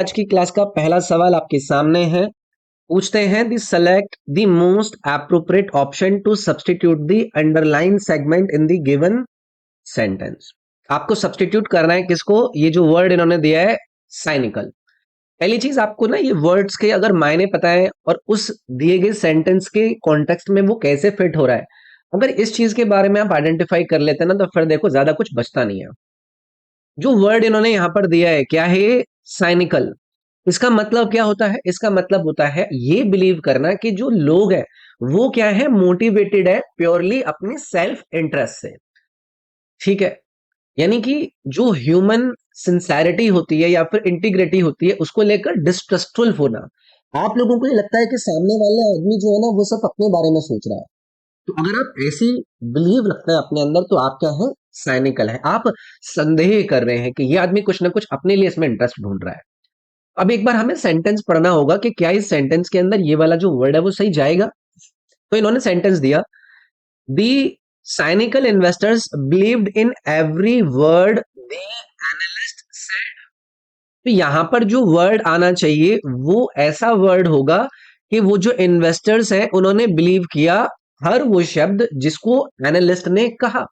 आज की क्लास का पहला सवाल आपके सामने है। पूछते हैं the select the most appropriate option to substitute the underline segment in the given sentence. आपको सब्स्टिट्यूट करना है किसको? ये जो वर्ड इन्होंने दिया है साइनिकल। पहली चीज आपको ना ये वर्ड्स के अगर मायने पता है और उस दिए गए सेंटेंस के कॉन्टेक्स्ट में वो कैसे फिट हो रहा है, अगर इस चीज के बारे में आप आइडेंटिफाई कर लेते हैं ना, तो फिर देखो ज्यादा कुछ बचता नहीं है। जो वर्ड इन्होंने यहां पर दिया है क्या है? साइनिकल। इसका मतलब क्या होता है? इसका मतलब होता है ये बिलीव करना कि जो लोग हैं वो क्या है, मोटिवेटेड है प्योरली अपने सेल्फ इंटरेस्ट से। ठीक है, यानी कि जो ह्यूमन सिंसैरिटी होती है या फिर इंटीग्रिटी होती है उसको लेकर डिस्ट्रस्टफुल होना। आप लोगों को ये लगता है कि सामने वाले आदमी जो है ना वो सब अपने बारे में सोच रहा है, तो अगर आप ऐसी बिलीव रखते हैं अपने अंदर तो आप क्या है? साइनिकल है। आप संदेह कर रहे हैं कि ये आदमी कुछ ना कुछ अपने लिए इसमें इंटरेस्ट ढूंढ रहा है। अब एक बार हमें सेंटेंस पढ़ना होगा कि क्या इस सेंटेंस के अंदर ये वाला जो वर्ड है वो सही जाएगा। तो इन्होंने सेंटेंस दिया, the cynical investors believed in every word the analyst said. तो यहां पर जो वर्ड आना चाहिए वो ऐसा वर्ड होगा कि वो जो इन्वेस्टर्स हैं उन्होंने बिलीव किया हर वो शब्द जिसको एनालिस्ट ने कहा।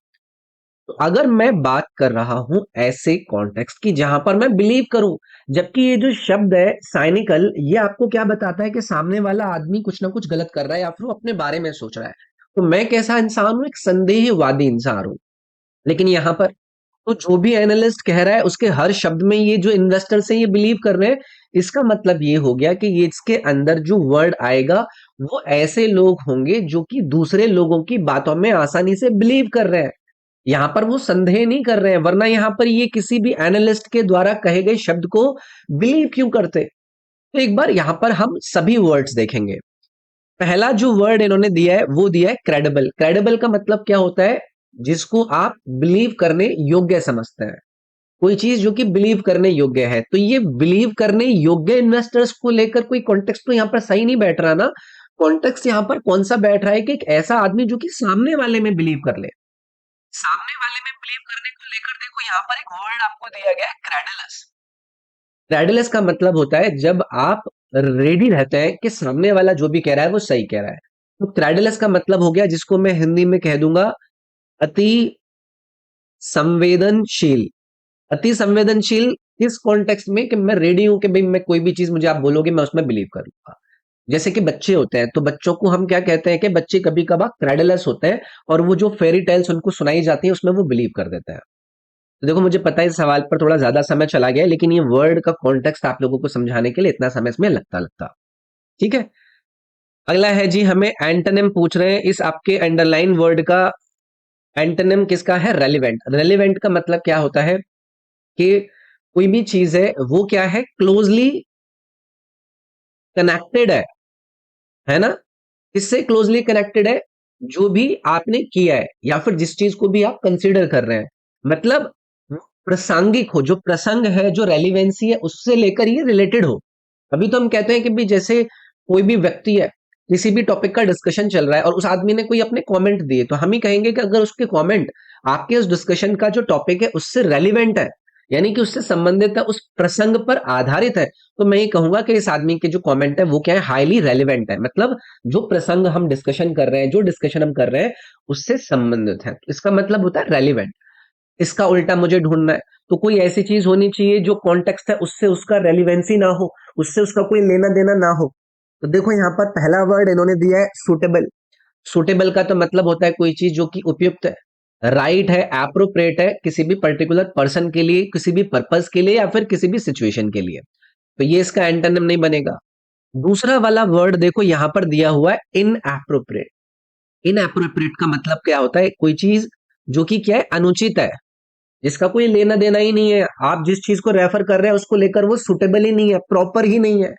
तो अगर मैं बात कर रहा हूं ऐसे कॉन्टेक्स्ट की जहां पर मैं बिलीव करूं, जबकि ये जो शब्द है साइनिकल, ये आपको क्या बताता है कि सामने वाला आदमी कुछ ना कुछ गलत कर रहा है या फिर वो अपने बारे में सोच रहा है। तो मैं कैसा इंसान हूं? एक संदेहवादी इंसान हूं। लेकिन यहां पर तो जो भी एनालिस्ट कह रहा है उसके हर शब्द में ये जो इन्वेस्टर से ये बिलीव कर रहे हैं, इसका मतलब ये हो गया कि ये इसके अंदर जो वर्ड आएगा वो ऐसे लोग होंगे जो कि दूसरे लोगों की बातों में आसानी से बिलीव कर रहे हैं। यहां पर वो संदेह नहीं कर रहे हैं, वरना यहां पर ये किसी भी एनालिस्ट के द्वारा कहे गए शब्द को बिलीव क्यों करते? तो एक बार यहां पर हम सभी वर्ड्स देखेंगे। पहला जो वर्ड इन्होंने दिया है वो दिया है क्रेडिबल। क्रेडिबल का मतलब क्या होता है? जिसको आप बिलीव करने योग्य समझते हैं। कोई चीज जो कि बिलीव करने योग्य है, तो ये बिलीव करने योग्य इन्वेस्टर्स को लेकर कोई कॉन्टेक्स्ट तो यहाँ पर सही नहीं बैठ रहा ना। कॉन्टेक्स्ट यहाँ पर कौन सा बैठ रहा है कि एक ऐसा आदमी जो कि सामने वाले में बिलीव कर ले। सामने वाले में बिलीव करने को लेकर देखो यहाँ पर एक वर्ड आपको दिया गया है, क्रेडुलस। क्रेडुलस का मतलब होता है जब आप रेडी रहते हैं कि सामने वाला जो भी कह रहा है वो सही कह रहा है। तो क्रेडुलस का मतलब हो गया जिसको मैं हिंदी में कह दूंगा अति संवेदनशील। अति संवेदनशील इस कॉन्टेक्स्ट में कि मैं रेडी हूं कि भाई मैं कोई भी चीज मुझे आप बोलोगे मैं उसमें बिलीव करूंगा। जैसे कि बच्चे होते हैं तो बच्चों को हम क्या कहते हैं कि बच्चे कभी कभार क्रेडुलस होते हैं और वो जो फेरी टेल्स उनको सुनाई जाती है उसमें वो बिलीव कर देते हैं। तो देखो मुझे पता है इस सवाल पर थोड़ा ज्यादा समय चला गया है, लेकिन ये वर्ड का कॉन्टेक्स्ट आप लोगों को समझाने के लिए इतना समय इसमें लगता। ठीक है, अगला है जी, हमें एंटोनिम पूछ रहे हैं। इस आपके अंडरलाइन वर्ड का एंटोनिम किसका है? रेलिवेंट। रेलिवेंट का मतलब क्या होता है कि कोई भी चीज है वो क्या है? क्लोजली कनेक्टेड है ना? किससे क्लोजली कनेक्टेड है? जो भी आपने किया है या फिर जिस चीज को भी आप कंसीडर कर रहे हैं, मतलब प्रासंगिक हो। जो प्रसंग है, जो रेलिवेंसी है, उससे लेकर ये रिलेटेड हो। अभी तो हम कहते हैं कि भी जैसे कोई भी व्यक्ति है, किसी भी टॉपिक का डिस्कशन चल रहा है और उस आदमी ने कोई अपने कमेंट दिए, तो हम ही कहेंगे कि अगर उसके कमेंट आपके उस डिस्कशन का जो टॉपिक है उससे रेलिवेंट है, यानी कि उससे संबंधित है, उस प्रसंग पर आधारित है, तो मैं ये कहूंगा कि इस आदमी के जो कमेंट है वो क्या है? हाईली रेलिवेंट है। मतलब जो प्रसंग हम डिस्कशन कर रहे हैं, जो डिस्कशन हम कर रहे हैं उससे संबंधित है, तो इसका मतलब होता है रेलिवेंट। इसका उल्टा मुझे ढूंढना है, तो कोई ऐसी चीज होनी चाहिए जो कॉन्टेक्स्ट है उससे उसका रेलिवेंसी ना हो, उससे उसका कोई लेना देना ना हो। तो देखो यहाँ पर पहला वर्ड इन्होंने दिया है सुटेबल। सुटेबल का तो मतलब होता है कोई चीज जो कि उपयुक्त है, राइट है, एप्रोप्रिएट है किसी भी पर्टिकुलर पर्सन के लिए, किसी भी पर्पस के लिए या फिर किसी भी सिचुएशन के लिए। तो ये इसका एंटोनिम नहीं बनेगा। दूसरा वाला वर्ड देखो यहाँ पर दिया हुआ है इनएप्रोप्रिएट। इनएप्रोप्रिएट का मतलब क्या होता है? कोई चीज जो कि क्या है? अनुचित है, जिसका कोई लेना देना ही नहीं है। आप जिस चीज को रेफर कर रहे हैं उसको लेकर वो सुटेबल ही नहीं है, प्रॉपर ही नहीं है।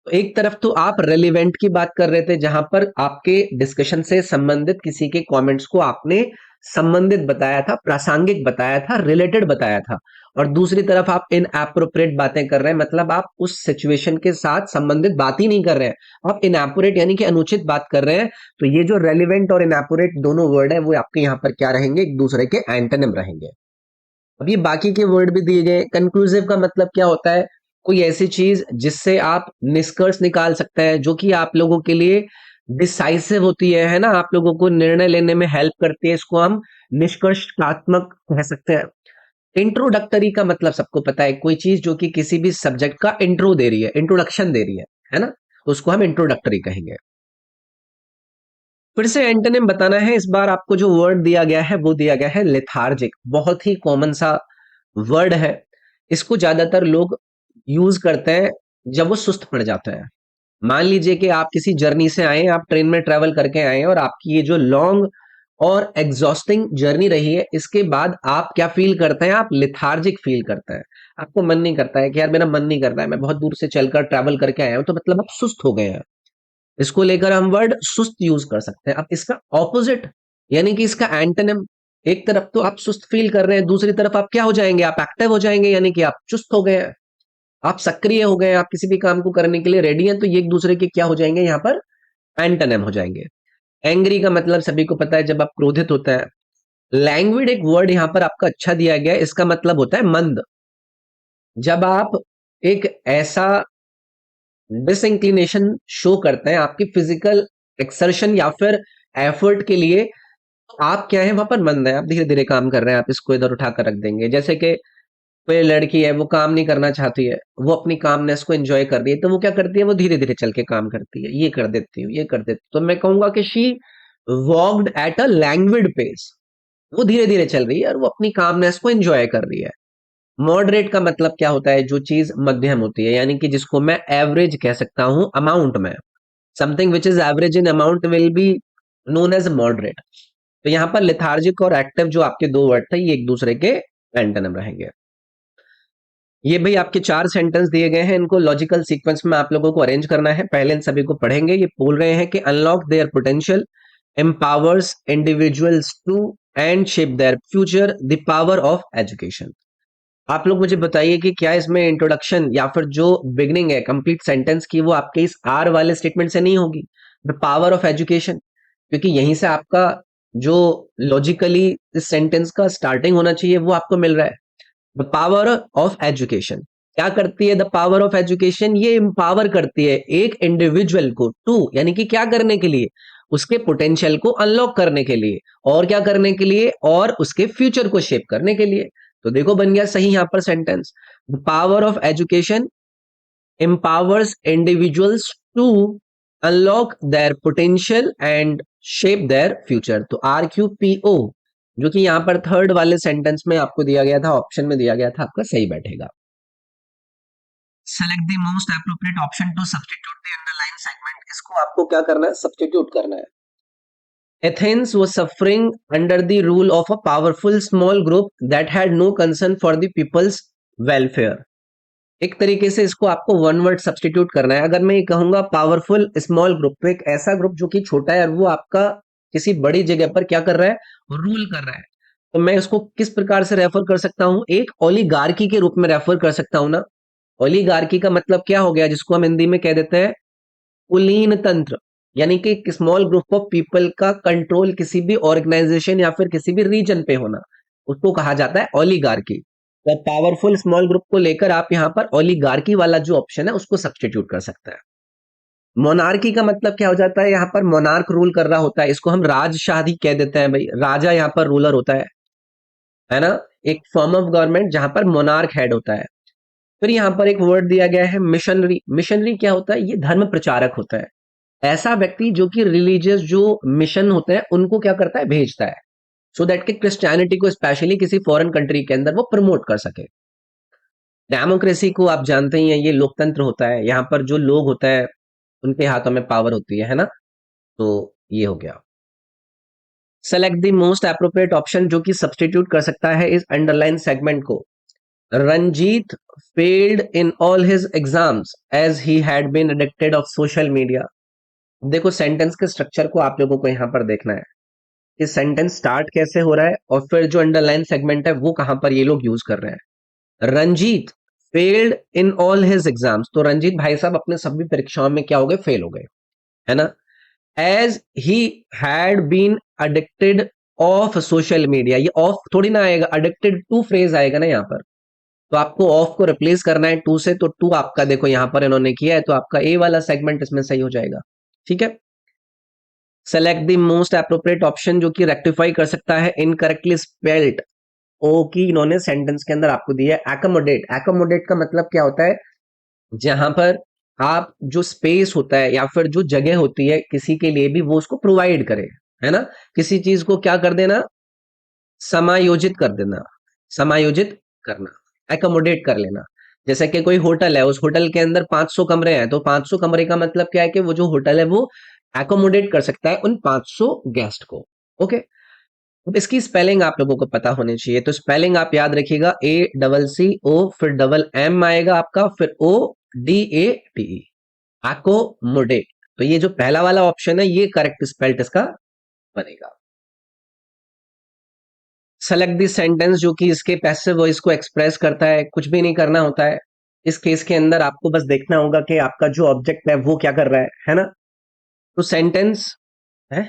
तो एक तरफ तो आप रेलिवेंट की बात कर रहे थे जहां पर आपके डिस्कशन से संबंधित किसी के कमेंट्स को आपने संबंधित बताया था, प्रासंगिक बताया था, रिलेटेड बताया था। और दूसरी तरफ आप इन एप्रोप्रिएट बातें कर रहे हैं, मतलब आप उस सिचुएशन के साथ संबंधित बात ही नहीं कर रहे हैं, आप इनएपुरेट यानी कि अनुचित बात कर रहे हैं। तो ये जो रेलिवेंट और इनएपुरेट दोनों वर्ड है वो आपके यहाँ पर क्या रहेंगे? एक दूसरे के एंटोनिम रहेंगे। अब ये बाकी के वर्ड भी दिए गए। कंक्लूसिव का मतलब क्या होता है? कोई ऐसी चीज जिससे आप निष्कर्ष निकाल सकते हैं, जो कि आप लोगों के लिए डिसाइसिव होती है ना, आप लोगों को निर्णय लेने में हेल्प करती है, इसको हम निष्कर्षात्मक कह सकते हैं। इंट्रोडक्टरी का मतलब सबको पता है, कोई चीज जो कि किसी भी सब्जेक्ट का इंट्रो दे रही है, इंट्रोडक्शन दे रही है ना, उसको हम इंट्रोडक्टरी कहेंगे। फिर से एंटोनिम बताना है, इस बार आपको जो वर्ड दिया गया है वो दिया गया है लेथार्जिक। बहुत ही कॉमन सा वर्ड है, इसको ज्यादातर लोग यूज करते हैं जब वो सुस्त पड़ जाते हैं। मान लीजिए कि आप किसी जर्नी से आए, आप ट्रेन में ट्रेवल करके आए हैं और आपकी ये जो लॉन्ग और एग्जॉस्टिंग जर्नी रही है, इसके बाद आप क्या फील करते हैं? आप लेथार्जिक फील करते हैं। आपको मन नहीं करता है कि यार मेरा मन नहीं करता है, मैं बहुत दूर से चलकर ट्रैवल करके आया हूं, तो मतलब आप सुस्त हो गए हैं। इसको लेकर हम वर्ड सुस्त यूज कर सकते हैं। अब इसका ऑपोजिट यानी कि इसका एंटोनिम, एक तरफ तो आप सुस्त फील कर रहे हैं, दूसरी तरफ आप क्या हो जाएंगे? आप एक्टिव हो जाएंगे, यानी कि आप चुस्त हो गए हैं, आप सक्रिय हो गए हैं, आप किसी भी काम को करने के लिए रेडी हैं। तो ये एक दूसरे के क्या हो जाएंगे? यहाँ पर एंटोनिम हो जाएंगे। एंग्री का मतलब सभी को पता है, जब आप क्रोधित होते हैं। लैंग्विड एक वर्ड यहाँ पर आपका अच्छा दिया गया है, इसका मतलब होता है मंद। जब आप एक ऐसा डिसइंक्लिनेशन शो करते हैं आपकी फिजिकल एक्सर्शन या फिर एफर्ट के लिए, आप क्या है वहां पर मंद है, आप धीरे धीरे काम कर रहे हैं, आप इसको इधर उठा कर रख देंगे। जैसे कि कोई लड़की है, वो काम नहीं करना चाहती है, वो अपनी कामनेस को एंजॉय कर रही है, तो वो क्या करती है? वो धीरे धीरे चल के काम करती है, ये कर देती हूँ, ये कर देती हूँ। तो मैं कहूंगा कि she walked at a languid pace, वो धीरे धीरे चल रही है और वो अपनी कामनेस को एंजॉय कर रही है। मॉडरेट का मतलब क्या होता है? जो चीज मध्यम होती है, यानी कि जिसको मैं एवरेज कह सकता हूं अमाउंट में। Something which is average in amount will be known as moderate. तो यहां पर लेथार्जिक और एक्टिव जो आपके दो वर्ड थे, ये एक दूसरे के एंटोनिम रहेंगे। ये भाई आपके चार सेंटेंस दिए गए हैं, इनको लॉजिकल सीक्वेंस में आप लोगों को अरेंज करना है। पहले इन सभी को पढ़ेंगे। ये बोल रहे हैं कि unlock their potential, empowers individuals to and shape their future, the power of education. आप लोग मुझे बताइए कि क्या इसमें इंट्रोडक्शन या फिर जो बिगनिंग है कंप्लीट सेंटेंस की, वो आपके इस आर वाले स्टेटमेंट से नहीं होगी, द पावर ऑफ एजुकेशन, क्योंकि यहीं से आपका जो लॉजिकली इस सेंटेंस का स्टार्टिंग होना चाहिए वो आपको मिल रहा है। द पावर ऑफ एजुकेशन क्या करती है? द पावर ऑफ एजुकेशन ये एम्पावर करती है एक इंडिविजुअल को टू, यानी कि क्या करने के लिए? उसके पोटेंशियल को अनलॉक करने के लिए। और क्या करने के लिए? और उसके फ्यूचर को शेप करने के लिए। तो देखो बन गया सही यहां पर sentence. The power of education empowers individuals to unlock their potential and shape their future। तो RQPO जो कि यहां पर थर्ड वाले सेंटेंस में आपको दिया गया था, ऑप्शन में दिया गया था, आपका सही बैठेगा। Select the most appropriate option to substitute the underline segment. इसको आपको क्या करना है? सब्स्टिट्यूट करना है। Athens was suffering under the rule of a powerful small group that had no concern for the people's welfare। एक तरीके से इसको आपको वन वर्ड सब्स्टिट्यूट करना है। अगर मैं ये कहूंगा पावरफुल स्मॉल ग्रुप, तो एक ऐसा ग्रुप जो कि छोटा है और वो आपका किसी बड़ी जगह पर क्या कर रहा है? रूल कर रहा है। तो मैं इसको किस प्रकार से रेफर कर सकता हूं? एक ओलिगार्की के रूप में रेफर कर सकता हूं ना। ओलिगार्की का मतलब क्या हो गया, जिसको हम हिंदी में कह देते हैं कुलीन तंत्र, यानी कि एक स्मॉल ग्रुप ऑफ पीपल का कंट्रोल किसी भी ऑर्गेनाइजेशन या फिर किसी भी रीजन पे होना, उसको कहा जाता है ओलिगार्की। तो पावरफुल स्मॉल ग्रुप को लेकर आप यहां पर ओलिगार्की वाला जो ऑप्शन है उसको सब्स्टिट्यूट कर सकते हैं। मोनार्की का मतलब क्या हो जाता है? यहाँ पर मोनार्क रूल कर रहा होता है, इसको हम राजशाही कह देते हैं भाई। राजा यहाँ पर रूलर होता है ना। एक फॉर्म ऑफ गवर्नमेंट जहां पर मोनार्क हेड होता है। फिर यहाँ पर एक वर्ड दिया गया है मिशनरी। मिशनरी क्या होता है? ये धर्म प्रचारक होता है। ऐसा व्यक्ति जो कि रिलीजियस जो मिशन होते हैं उनको क्या करता है? भेजता है, सो दैट कि क्रिश्चियनिटी को स्पेशली किसी फॉरेन कंट्री के अंदर वो प्रमोट कर सके। डेमोक्रेसी को आप जानते ही हैं, ये लोकतंत्र होता है, यहाँ पर जो लोग होता है उनके हाथों में पावर होती है ना। तो ये हो गया। Select the most appropriate option जो कि सब्स्टिट्यूट कर सकता है इस अंडरलाइन सेगमेंट को। Ranjeet failed in all his exams as he had been addicted of social media. देखो सेंटेंस के स्ट्रक्चर को आप लोगों को यहाँ पर देखना है कि सेंटेंस स्टार्ट कैसे हो रहा है और फिर जो अंडरलाइन सेगमेंट है वो कहां पर ये लोग यूज कर रहे हैं। Ranjeet failed in all his exams, तो रंजीत भाई साहब अपने सभी परीक्षाओं में क्या हो गए? फेल हो गए, है ना। As he had been addicted of social media, ये ऑफ थोड़ी ना आएगा, अडिक्टेड टू फ्रेज आएगा ना यहाँ पर। तो आपको ऑफ को रिप्लेस करना है टू से, तो टू आपका देखो यहां पर इन्होंने किया है, तो आपका ए वाला सेगमेंट इसमें सही हो जाएगा। ठीक है, select the most appropriate option जो कि रेक्टिफाई कर सकता है इनकरेक्टली स्पेल्ड ओ की इन्होंने सेंटेंस के अंदर आपको दिया है एकोमोडेट। एकोमोडेट का मतलब क्या होता है, जहां पर आप जो स्पेस होता है या फिर जो जगह होती है किसी के लिए भी वो उसको प्रोवाइड करे, है ना, किसी चीज को क्या कर देना, समायोजित कर देना, समायोजित करना, एकोमोडेट कर लेना। जैसे कि कोई होटल है, उस होटल के अंदर 500 कमरे हैं, तो 500 कमरे का मतलब क्या है कि वो जो होटल है वो एकोमोडेट कर सकता है उन 500 गेस्ट को। ओके, अब इसकी स्पेलिंग आप लोगों को पता होनी चाहिए, तो स्पेलिंग आप याद रखिएगा, ए डबल सी ओ फिर डबल एम आएगा आपका, फिर O D A T, accommodate. तो ये जो पहला वाला ऑप्शन है ये करेक्ट स्पेल्ट इसका बनेगा। सेलेक्ट दी सेंटेंस जो कि इसके पैसिव वॉइस को एक्सप्रेस करता है, कुछ भी नहीं करना होता है इस केस के अंदर, आपको बस देखना होगा कि आपका जो ऑब्जेक्ट है वो क्या कर रहा है ना। तो सेंटेंस है,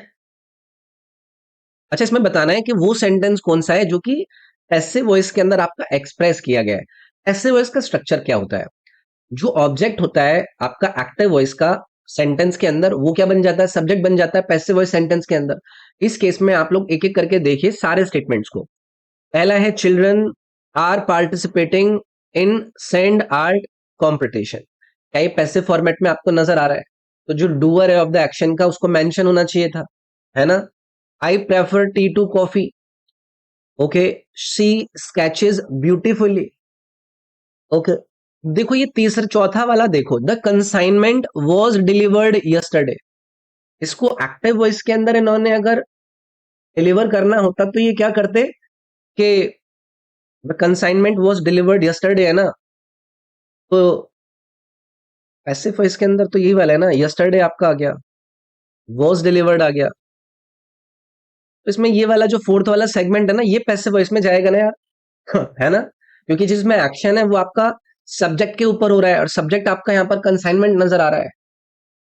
अच्छा इसमें बताना है कि वो सेंटेंस कौन सा है जो कि पैसिव वॉइस के अंदर आपका एक्सप्रेस किया गया है। पैसिव वॉइस का स्ट्रक्चर क्या होता है, जो ऑब्जेक्ट होता है आपका एक्टिव वॉइस का सेंटेंस के अंदर वो क्या बन जाता है, सब्जेक्ट बन जाता है पैसिव वॉइस सेंटेंस के अंदर। इस केस में आप लोग एक एक करके देखिए सारे स्टेटमेंट्स को। पहला है children are participating in sand art competition, क्या ये पैसिव फॉर्मेट में आपको नजर आ रहा है, तो जो डूअर है ऑफ द एक्शन का उसको मेंशन होना चाहिए था, है ना। I prefer tea to coffee, okay, she sketches beautifully, okay. देखो ये तीसरा चौथा वाला देखो, the consignment was delivered yesterday, इसको एक्टिव वॉइस के अंदर इन्होंने अगर डिलीवर करना होता तो ये क्या करते कि the consignment was delivered yesterday, है ना। तो पैसिव वॉइस के अंदर तो यही वाला है ना, यस्टरडे आपका आ गया, वॉज डिलीवर्ड आ गया, तो इसमें ये वाला जो फोर्थ वाला सेगमेंट है ना ये पैसिव वॉइस में जाएगा ना यार है ना, क्योंकि जिसमें एक्शन है वो आपका सब्जेक्ट के ऊपर हो रहा है और सब्जेक्ट आपका यहाँ पर कंसाइनमेंट नजर आ रहा है,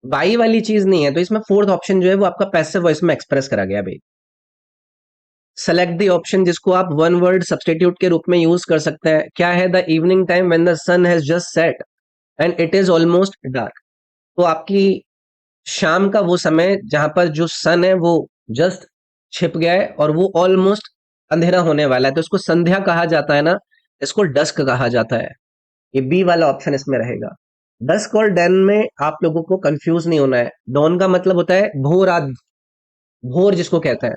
बाई वाली चीज नहीं है, तो इसमें फोर्थ ऑप्शन जो है वो आपका पैसिव वॉइस में एक्सप्रेस करा गया भाई। सेलेक्ट द ऑप्शन जिसको आप वन वर्ड सब्सटीट्यूट के रूप में यूज कर सकते हैं, क्या है, the evening time when the sun has just set and it is almost dark, तो आपकी शाम का वो समय जहां पर जो सन है वो जस्ट छिप गया है और वो ऑलमोस्ट अंधेरा होने वाला है, तो इसको संध्या कहा जाता है ना, इसको डस्क कहा जाता है। ये बी वाला ऑप्शन इसमें रहेगा। डस्क और डैन में आप लोगों को कंफ्यूज नहीं होना है, डॉन का मतलब होता है भोर आदि, भोर जिसको कहते हैं,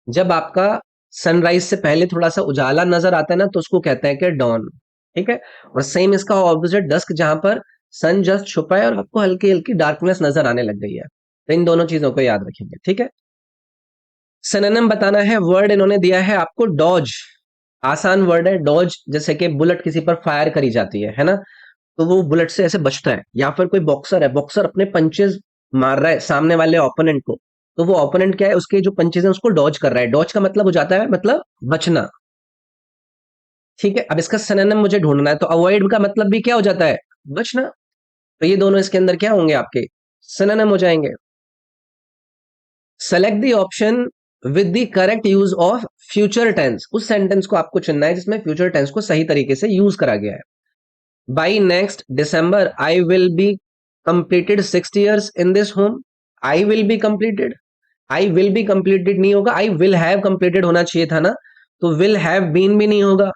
जब आपका सनराइज से पहले थोड़ा सा उजाला नजर आता है ना तो उसको कहते हैं कि डॉन। ठीक है, और सेम इसका ऑपोजिट डस्क, जहां पर सन जस्ट छुपा है और आपको हल्की हल्की डार्कनेस नजर आने लग गई है, तो इन दोनों चीजों को याद रखेंगे। ठीक है, सिनोनिम बताना है, वर्ड इन्होंने दिया है आपको डॉज, आसान वर्ड है डॉज, जैसे कि बुलेट किसी पर फायर करी जाती है ना, तो वो बुलेट से ऐसे बचता है, या फिर कोई बॉक्सर है, बॉक्सर अपने पंचेस मार रहा है सामने वाले ओपोनेंट को, तो वो ओपोनेंट क्या है उसके जो पंचेस हैं उसको डॉज कर रहा है, डॉज का मतलब हो जाता है मतलब बचना। ठीक है, अब इसका सिनोनिम मुझे ढूंढना है, तो अवॉइड का मतलब भी क्या हो जाता है, बचना, तो ये दोनों इसके अंदर क्या होंगे आपके सिनोनिम हो जाएंगे। Select the option with the correct use of future tense, उस सेंटेंस को आपको चुनना है जिसमें फ्यूचर टेंस को सही तरीके से यूज करा गया है। By next December I will be completed 6 years in this home, I will be completed, I will be completed नहीं होगा, आई विल हैव कंप्लीटेड होना चाहिए था ना, तो विल हैव बीन भी नहीं होगा,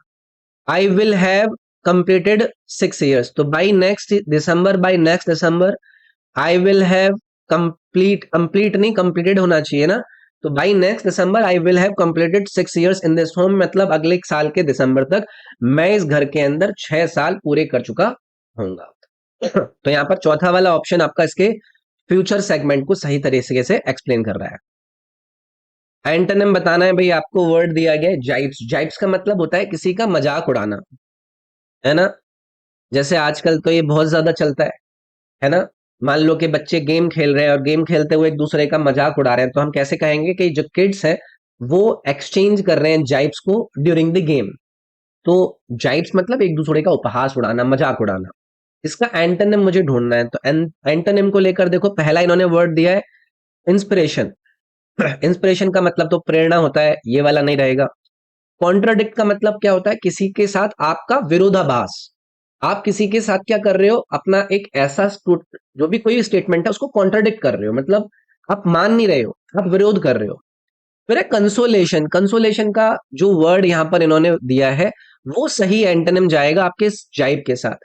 I will have completed 6 years, तो by next December, by next December I will have complete, complete नहीं कंप्लीटेड होना चाहिए ना, तो by next December I will have completed 6 years in this home, मतलब अगले साल के दिसंबर तक मैं इस घर के अंदर 6 साल पूरे कर चुका होऊंगा तो यहाँ पर चौथा वाला ऑप्शन आपका इसके फ्यूचर सेगमेंट को सही तरीके से एक्सप्लेन कर रहा है। एंटोनिम बताना है भाई, आपको वर्ड दिया गया है जाइप्स, जाइप्स का मतलब होता है किसी का मजाक उड़ाना, है ना, जैसे आजकल तो ये बहुत ज्यादा चलता है ना, मान लो कि बच्चे गेम खेल रहे हैं और गेम खेलते हुए एक दूसरे का मजाक उड़ा रहे हैं, तो हम कैसे कहेंगे कि जो किड्स है वो एक्सचेंज कर रहे हैं जाइप्स को ड्यूरिंग द गेम, तो जाइप्स मतलब एक दूसरे का उपहास उड़ाना, मजाक उड़ाना। इसका एंटोनिम मुझे ढूंढना है, तो एंटोनिम को लेकर देखो, पहला इन्होंने वर्ड दिया है इंस्पिरेशन इंस्पिरेशन का मतलब तो प्रेरणा होता है, ये वाला नहीं रहेगा। कॉन्ट्राडिक्ट का मतलब क्या होता है? किसी के साथ आपका विरोधाभास। आप किसी के साथ क्या कर रहे हो? अपना एक ऐसा जो भी कोई स्टेटमेंट है उसको कॉन्ट्राडिक्ट कर रहे हो, मतलब आप मान नहीं रहे हो, आप विरोध कर रहे हो। फिर है कंसोलेशन। कंसोलेशन का जो वर्ड यहां पर इन्होंने दिया है वो सही एंटोनिम जाएगा आपके इस जाइब के साथ।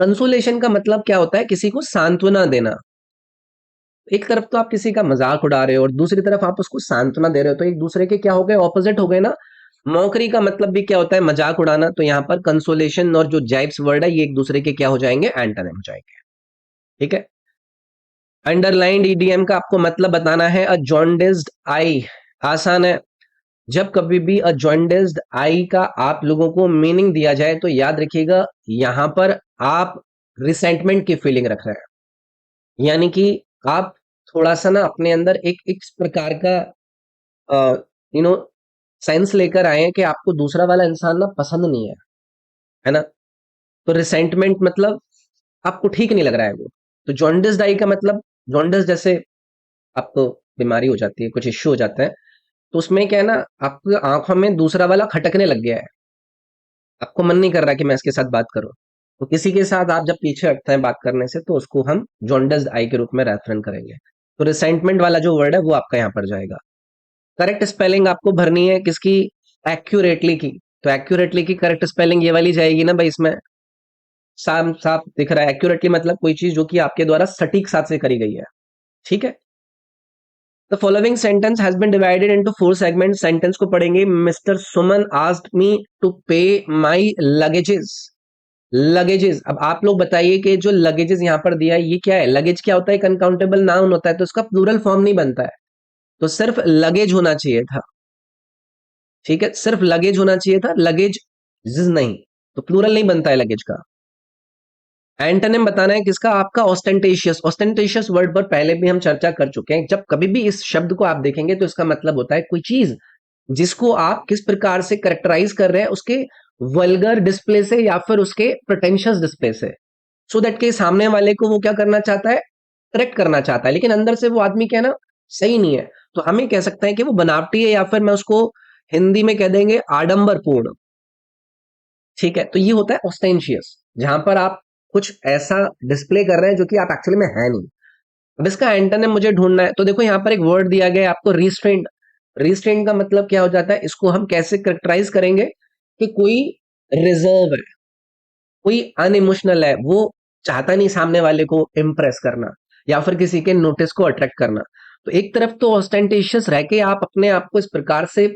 कंसोलेशन का मतलब क्या होता है? किसी को सांत्वना देना। एक तरफ तो आप किसी का मजाक उड़ा रहे हो और दूसरी तरफ आप उसको सांत्वना दे रहे हो, तो एक दूसरे के क्या हो गए? ऑपोजिट हो गए ना। मौकरी का मतलब भी क्या होता है? मजाक उड़ाना। तो यहाँ पर कंसोलेशन और जो जाइब्स वर्ड है ये एक दूसरे के क्या हो जाएंगे? एंटोनिम हो जाएंगे। ठीक है। अंडरलाइंड ईडीएम का आपको मतलब बताना है। अ जॉन्डिस्ड आई। आसान है। जब कभी भी अ जॉन्डिस्ड आई का आप लोगों को मीनिंग दिया जाए तो याद रखिएगा यहां पर आप रिसेंटमेंट की फीलिंग रख रहे हैं, यानी कि आप थोड़ा सा ना अपने अंदर एक इस प्रकार का यू नो सेंस लेकर आए हैं कि आपको दूसरा वाला इंसान ना पसंद नहीं है ना। तो रिसेंटमेंट मतलब आपको ठीक नहीं लग रहा है वो। तो जॉन्डिस डाई का मतलब, जॉन्डिस जैसे आपको बीमारी हो जाती है, कुछ इश्यू हो जाता है, तो उसमें क्या है ना, आपकी आंखों में दूसरा वाला खटकने लग गया है, आपको मन नहीं कर रहा कि मैं इसके साथ बात करूं। तो किसी के साथ आप जब पीछे हटते हैं बात करने से तो उसको हम जॉन्डिस आई के रूप में रेफरेंस करेंगे। तो रिसेंटमेंट वाला जो वर्ड है वो आपका यहाँ पर जाएगा। करेक्ट स्पेलिंग आपको भरनी है किसकी? एक्यूरेटली की। तो एक्यूरेटली की करेक्ट स्पेलिंग ये वाली जाएगी ना भाई इसमें। साफ साफ दिख रहा है एक्यूरेटली मतलब कोई चीज जो कि आपके द्वारा सटीक साथ से करी गई है। ठीक है। The following sentence has been divided into 4 segment. Sentence को पढ़ेंगे। Mister Suman asked me to pay my luggages. Luggages, अब आप लोग बताइए कि जो लगेजेस यहाँ पर दिया है ये क्या है? लगेज क्या होता है? एक अनकाउंटेबल नाउन होता है, तो इसका प्लूरल फॉर्म नहीं बनता है, तो सिर्फ लगेज होना चाहिए था। ठीक है, सिर्फ लगेज होना चाहिए था, लगेज नहीं, तो प्लूरल नहीं बनता है लगेज का। एंटोनिम बताना है किसका? आपका ऑस्टेंटेशियस। ऑस्टेंटेशियस वर्ड पर पहले भी हम चर्चा कर चुके हैं। जब कभी भी इस शब्द को आप देखेंगे तो इसका मतलब होता है कोई चीज जिसको आप किस प्रकार से करेक्टराइज कर रहे हैं, उसके वल्गर डिस्प्ले से या फिर उसके प्रोटेंशियस डिस्प्ले से, सो दैट के सामने वाले को वो क्या करना चाहता है? करेक्ट करना चाहता है, लेकिन अंदर से वो आदमी क्या है ना, सही नहीं है। तो हम ये कह सकते हैं कि वो बनावटी है, या फिर मैं उसको हिंदी में कह देंगे आडंबरपूर्ण। ठीक है, तो ये होता है ऑस्टेंशियस, जहां पर आप कुछ ऐसा डिस्प्ले कर रहे हैं जो कि आप एक्चुअली में है नहीं। अब इसका एंटोनिम मुझे ढूंढना है, तो देखो यहाँ पर एक वर्ड दिया गया है आपको, रिस्ट्रेंट। रिस्ट्रेंट का मतलब क्या हो जाता है? इसको हम कैसे करेक्टराइज करेंगे कि कोई रिजर्व है, कोई अनइमोशनल है, वो चाहता नहीं सामने वाले को इम्प्रेस करना या फिर किसी के नोटिस को अट्रैक्ट करना। तो एक तरफ तो ऑस्टेंटेशियस रह के आप अपने आप को इस प्रकार से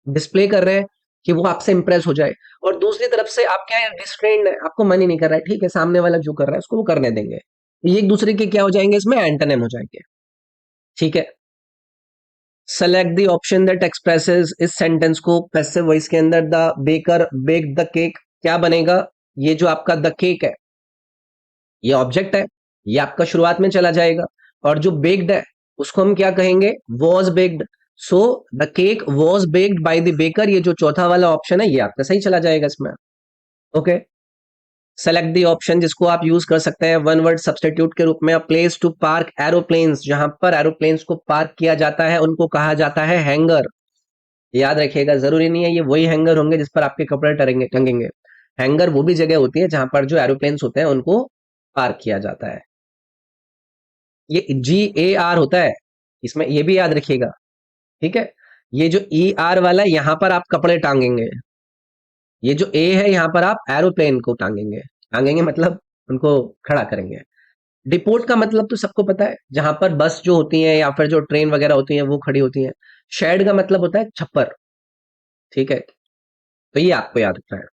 डिस्प्ले कर रहे हैं कि वो आपसे इंप्रेस हो जाए, और दूसरी तरफ से आप क्या है? डिस्ट्रेंड है, आपको मन ही नहीं कर रहा है। ठीक है, सामने वाला जो कर रहा है उसको वो करने देंगे। ये एक दूसरे के क्या हो जाएंगे? इसमें एंटोनिम हो जाएंगे। ठीक है। Select the option that expresses. इस सेंटेंस को पैसिव वॉइस के अंदर the baker bake the cake, क्या बनेगा? ये जो आपका द केक है ये ऑब्जेक्ट है, ये आपका शुरुआत में चला जाएगा, और जो बेक्ड है उसको हम क्या कहेंगे? Was baked. So the cake was baked by the baker, ये जो चौथा वाला ऑप्शन है ये आपका सही चला जाएगा इसमें। ओके। सेलेक्ट द ऑप्शन जिसको आप यूज कर सकते हैं वन वर्ड सब्स्टिट्यूट के रूप में। प्लेस टू पार्क एरोप्लेन्स, जहां पर एरोप्लेन्स को पार्क किया जाता है उनको कहा जाता है हैंगर। याद रखिएगा, जरूरी नहीं है ये वही हैंगर होंगे जिस पर आपके कपड़े टंगेंगे टंगेंगे। हैंगर वो भी जगह होती है जहां पर जो एरोप्लेन्स होते हैं उनको पार्क किया जाता है। ये GAR होता है, इसमें ये भी याद रखिएगा। ठीक है। ये जो ER वाला है यहाँ पर आप कपड़े टांगेंगे, ये जो A है यहाँ पर आप एरोप्लेन को टांगेंगे। टांगेंगे मतलब उनको खड़ा करेंगे। डिपोट का मतलब तो सबको पता है, जहां पर बस जो होती है या फिर जो ट्रेन वगैरह होती है वो खड़ी होती है। शेड का मतलब होता है छप्पर। ठीक है, तो ये आपको याद रखना है।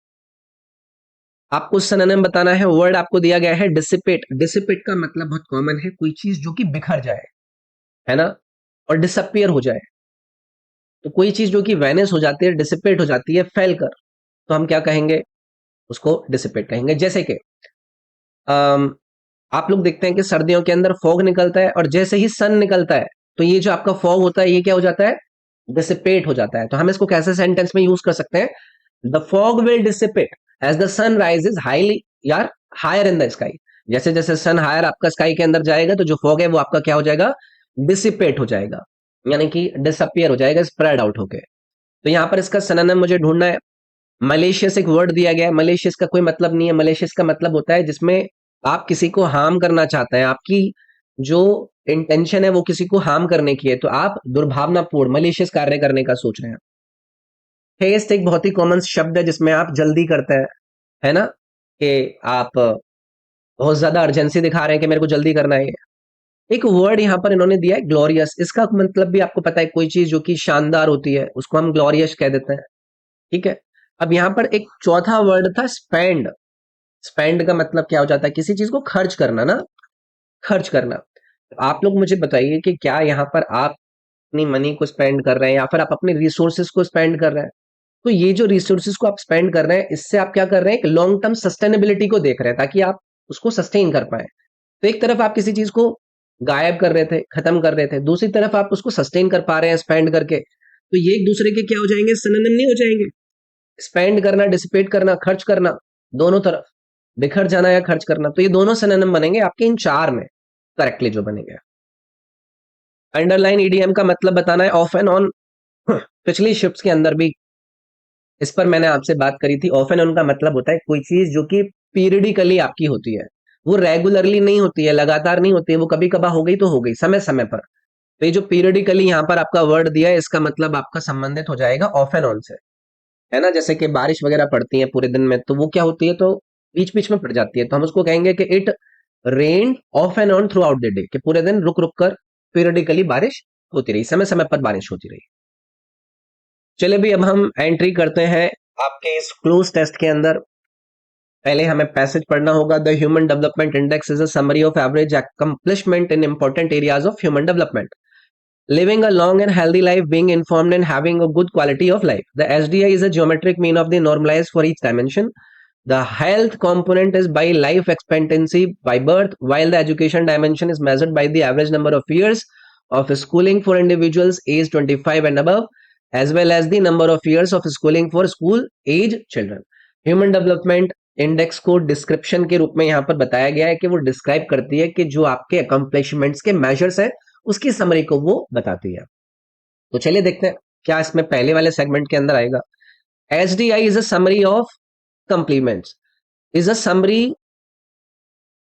आपको सिनोनिम बताना है। वर्ड आपको दिया गया है डिसिपेट। डिसिपेट का मतलब बहुत कॉमन है, कोई चीज जो कि बिखर जाए, है ना, और डिसअपियर हो जाए। तो कोई चीज जो कि वैनिश हो जाती है, डिसिपेट हो जाती है, फैल कर, तो हम क्या कहेंगे? उसको डिसिपेट कहेंगे। जैसे कि अम, आप लोग देखते हैं कि सर्दियों के अंदर फॉग निकलता है, और जैसे ही सन निकलता है तो ये जो आपका फॉग होता है ये क्या हो जाता है? डिसिपेट हो जाता है। तो हम इसको कैसे सेंटेंस में यूज कर सकते हैं? The fog will dissipate as the sun rises highly, यार, हायर इन द स्काई। जैसे जैसे सन हायर आपका स्काई के अंदर जाएगा तो जो फॉग है वो आपका क्या हो जाएगा? डिसिपेट हो जाएगा, यानी कि डिसअपियर हो जाएगा, स्प्रेड आउट होके। तो यहाँ पर इसका सिनोनिम मुझे ढूंढना है। मलेशियस एक वर्ड दिया गया है, मलेशियस का कोई मतलब नहीं है। मलेशियस का मतलब होता है जिसमें आप किसी को हार्म करना चाहते हैं, आपकी जो इंटेंशन है वो किसी को हार्म करने की है, तो आप दुर्भावनापूर्ण मलेशियस कार्य करने का सोच रहे हैं। हेस्ट एक बहुत ही कॉमन शब्द है जिसमें आप जल्दी करते हैं, है ना, कि आप बहुत ज्यादा अर्जेंसी दिखा रहे हैं कि मेरे को जल्दी करना है। एक वर्ड यहाँ पर इन्होंने दिया है ग्लोरियस, इसका मतलब भी आपको पता है, कोई चीज जो कि शानदार होती है उसको हम ग्लोरियस कह देते हैं, ठीक है। अब यहाँ पर एक चौथा वर्ड था स्पेंड। स्पेंड का मतलब क्या हो जाता है, किसी चीज को खर्च करना ना, खर्च करना। आप लोग मुझे बताइए कि क्या यहाँ पर आप अपनी मनी को स्पेंड कर रहे हैं या फिर आप अपने रिसोर्सेज को स्पेंड कर रहे हैं। तो ये जो रिसोर्सेज को आप स्पेंड कर रहे हैं, इससे आप क्या कर रहे हैं, एक लॉन्ग टर्म सस्टेनेबिलिटी को देख रहे हैं ताकि आप उसको सस्टेन कर पाए। तो एक तरफ आप किसी चीज को गायब कर रहे थे, खत्म कर रहे थे, दूसरी तरफ आप उसको सस्टेन कर पा रहे हैं स्पेंड करके, तो ये एक दूसरे के क्या हो जाएंगे, सिनोनिम नहीं हो जाएंगे। स्पेंड करना, डिसिपेट करना, खर्च करना, दोनों तरफ बिखर जाना या खर्च करना, तो ये दोनों सिनोनिम बनेंगे आपके इन चार में, करेक्टली जो बनेंगे। अंडरलाइन ईडीएम का मतलब बताना है ऑफ एंड ऑन। पिछली शिफ्ट्स के अंदर भी इस पर मैंने आपसे बात करी थी। ऑफ एंड ऑन का मतलब होता है कोई चीज जो कि पीरियडिकली आपकी होती है, वो रेगुलरली नहीं होती है, लगातार नहीं होती है, वो कभी कभार हो गई तो हो गई, समय समय पर। तो ये जो पीरियडिकली यहाँ पर आपका वर्ड दिया है, इसका मतलब आपका संबंधित हो जाएगा ऑफ एंड ऑन से, है ना। जैसे कि बारिश वगैरह पड़ती है पूरे दिन में, तो वो क्या होती है, तो बीच बीच में पड़ जाती है, तो हम उसको कहेंगे कि it rain of and on through out the day, कि पूरे दिन रुक रुक कर पीरियडिकली बारिश होती रही, समय समय पर बारिश होती रही। चलिए भी अब हम एंट्री करते हैं आपके इस क्लोज टेस्ट के अंदर। पहले हमें पैसेज पढ़ना होगा। The human development index is a summary of average accomplishment in important areas of human development, living a long and healthy life, being informed and having a good quality of life. The SDI is a geometric mean of the normalized for each dimension. The health component is by life expectancy by birth, while the education dimension is measured by the average number of years of schooling for individuals aged 25 and above, as well as the number of years of schooling for school age children. Human development index को description के रूप में यहाँ पर बताया गया है कि वो डिस्क्राइब करती है कि जो आपके अकम्प्लिशमेंट्स के मेजर्स हैं उसकी समरी को वो बताती है। तो चलिए देखते हैं क्या इसमें पहले वाले सेगमेंट के अंदर आएगा। HDI is a summary of compliments, is a summary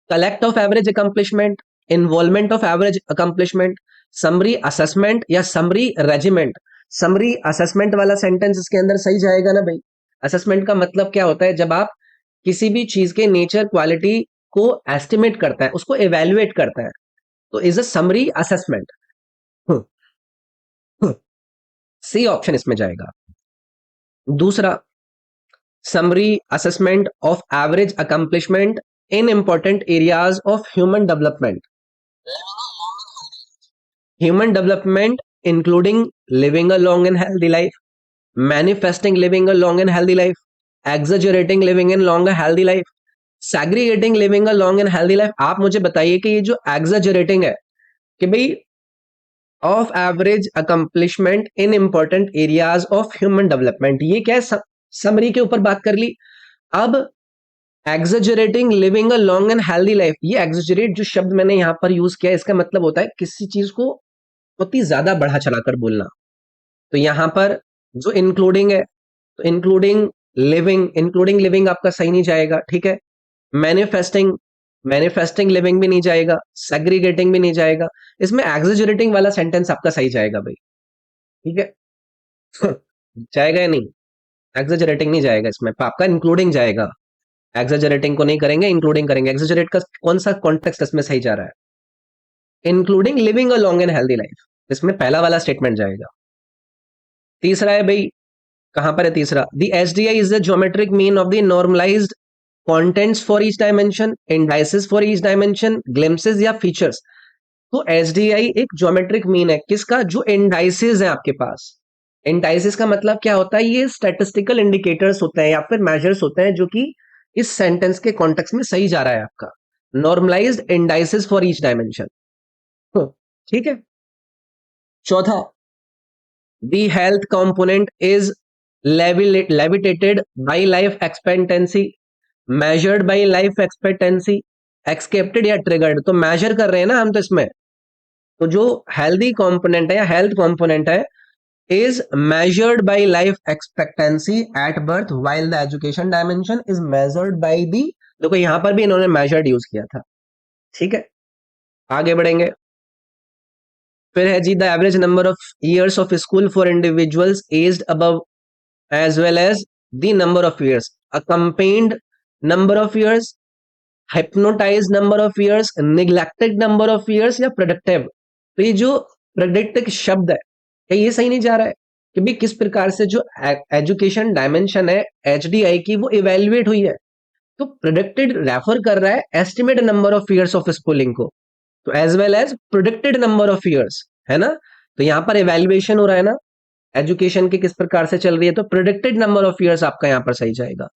collect of average accomplishment, involvement of average accomplishment, summary assessment या समरी रेजिमेंट। समरी असेसमेंट वाला सेंटेंस इसके अंदर सही जाएगा ना भाई। असेसमेंट का मतलब क्या होता है, जब आप किसी भी चीज के नेचर क्वालिटी को एस्टिमेट करता है, उसको इवेल्युएट करता है, तो is a summary assessment. C option इसमें जाएगा। दूसरा, summary assessment of average accomplishment in important areas of human development. Human development including living a long and healthy life, manifesting living a long and healthy life, exaggerating living in long healthy life, segregating living a long and healthy life. आप मुझे बताइए कि ये जो exaggerating है, कि भाई of average accomplishment in important areas of human development, ये क्या है, समरी के ऊपर बात कर ली। अब exaggerating living a long and healthy life, ये एग्जेजरेट जो शब्द मैंने यहां पर यूज किया, इसका मतलब होता है किसी चीज को बहुत ही ज्यादा बढ़ा चढ़ाकर बोलना। तो यहां पर जो इंक्लूडिंग है, तो इंक्लूडिंग लिविंग आपका सही नहीं जाएगा, ठीक है। मैनिफेस्टिंग मैनिफेस्टिंग लिविंग भी नहीं जाएगा, सेग्रीगेटिंग भी नहीं जाएगा। इसमें एग्जेजरेटिंग वाला सेंटेंस आपका सही जाएगा भाई, ठीक है। जाएगा या नहीं, एग्जेजरेटिंग नहीं जाएगा, इसमें आपका इंक्लूडिंग जाएगा। एग्जेजरेटिंग को नहीं करेंगे, इंक्लूडिंग करेंगे। एग्जेजरेट का कौन सा कॉन्टेक्स्ट इसमें सही जा रहा है, including living a long and healthy life, इसमें पहला वाला स्टेटमेंट जाएगा। तीसरा है भाई, कहां पर है तीसरा, the SDI is the geometric mean of the normalized contents for each dimension, indices for each dimension, glimpses या फीचर्स। तो एसडीआई एक ज्योमेट्रिक मीन है किसका, जो इंडाइसेस है आपके पास। इंडाइसेस का मतलब क्या होता है, ये स्टैटिस्टिकल इंडिकेटर्स होते हैं या फिर मेजर्स होते हैं जो कि इस सेंटेंस के कॉन्टेक्स्ट में सही जा रहा है आपका। Normalized indices for each dimension, ठीक है। चौथा, the health component is levitated by life expectancy, measured by life expectancy, expected या ट्रिगर्ड। तो मेजर कर रहे हैं ना हम तो इसमें, तो जो हेल्दी कंपोनेंट है या हेल्थ कंपोनेंट है, is measured by life expectancy at birth while the education dimension is measured by the, देखो यहां पर भी इन्होंने measured यूज किया था, ठीक है। आगे बढ़ेंगे, फिर है जी the average number of years of school for individuals aged above as well as the number of years, accompanied number of years, hypnotize number of years, neglected number of years या प्रोडक्टिव। तो ये जो productive शब्द है, क्या ये सही नहीं जा रहा है कि भाई किस प्रकार से जो एजुकेशन डायमेंशन है एचडीआई की वो इवेल्युएट हुई है। तो प्रोडक्टेड रेफर कर रहा है estimate number of years of schooling को, तो as well as projected number of years, है ना। तो यहां पर इवेल्युएशन हो रहा है ना एजुकेशन की किस प्रकार से चल रही है, तो प्रोडक्टेड नंबर ऑफ ईयर्स आपका यहां पर सही जाएगा।